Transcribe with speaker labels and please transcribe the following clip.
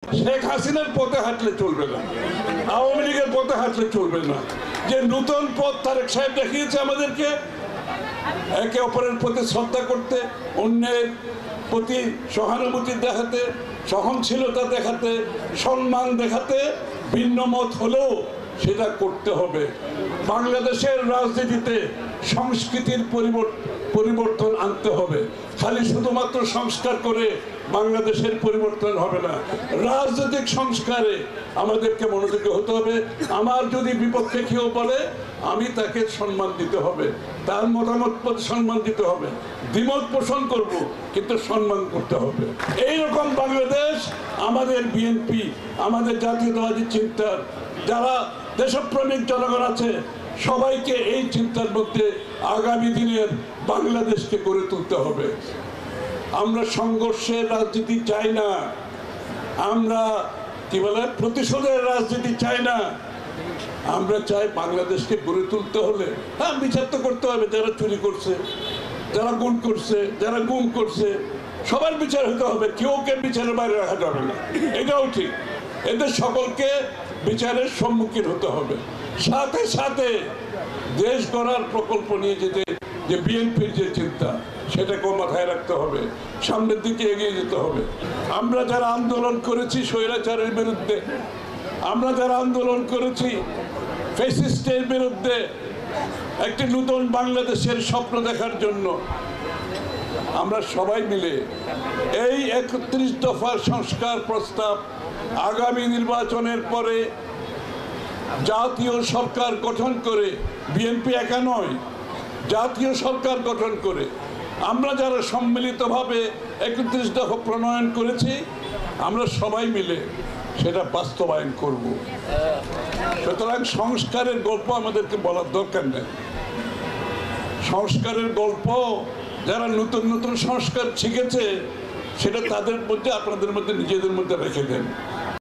Speaker 1: শেখ হাসিনার পথে হাঁটলে চলবে না, আওয়ামী লীগের পথে হাঁটলে চলবে না। যে নতুন পথ তারেক সাহেব দেখিয়েছে আমাদেরকে, একে অপরের প্রতি শ্রদ্ধা করতে, অন্যের প্রতি সহানুভূতি দেখাতে, সহনশীলতা দেখাতে, সম্মান দেখাতে, ভিন্ন মত হলেও সেটা করতে হবে। বাংলাদেশের রাজনীতিতে সংস্কৃতির পরিবর্তন আনতে হবে। খালি শুধুমাত্র সংস্কার করে বাংলাদেশের পরিবর্তন হবে না, রাজনৈতিক সংস্কারে আমাদেরকে মনোযোগী হতে হবে। আমার যদি বিপক্ষে কেউ বলে, আমি তাকে সম্মান দিতে হবে, তার মতামত প্রতি সম্মান দিতে হবে, দ্বিমত পোষণ করব, কিন্তু সম্মান করতে হবে। এইরকম বাংলাদেশ আমাদের বিএনপি, আমাদের জাতীয়তাবাদী চিন্তার যারা দেশপ্রেমিক জনগণ আছে, সবাইকে এই চিন্তার মধ্যে আগামী দিনের বাংলাদেশকে গড়ে তুলতে হবে। আমরা সংঘর্ষের রাজনীতি চাই না, আমরা কি বলে প্রতিশোধের রাজনীতি চাই না। আমরা চাই বাংলাদেশকে গড়ে তুলতে হলে হ্যাঁ বিচার তো করতে হবে, যারা চুরি করছে, যারা গুম করছে, যারা গুম করছে, সবার বিচার হতে হবে, কেউকে বিচারের বাইরে রাখা যাবে না, এটাও ঠিক। এদের সকলকে বিচারের সম্মুখীন হতে হবে। সাথে সাথে দেশ গড়ার প্রকল্প নিয়ে যেতে যে বিএনপির যে চিন্তা, সেটাকেও মাথায় রাখতে হবে, সামনের দিকে এগিয়ে যেতে হবে। আমরা যারা আন্দোলন করেছি স্বৈরাচারের বিরুদ্ধে, আমরা যারা আন্দোলন করেছি ফ্যাসিস্টের বিরুদ্ধে, একটি নতুন বাংলাদেশের স্বপ্ন দেখার জন্য, আমরা সবাই মিলে এই ৩১ দফার সংস্কার প্রস্তাব আগামী নির্বাচনের পরে জাতীয় সরকার গঠন করে, বিএনপি একা নয়, জাতীয় সরকার গঠন করে আমরা যারা সম্মিলিতভাবে ৩১ দফা প্রণয়ন করেছি, আমরা সবাই মিলে সেটা বাস্তবায়ন করব। সুতরাং সংস্কারের গল্প আমাদেরকে বলার দরকার নেই। সংস্কারের গল্প যারা নতুন নতুন সংস্কার শিখেছে, সেটা তাদের মধ্যে, আপনাদের মধ্যে, নিজেদের মধ্যে রেখে দেন।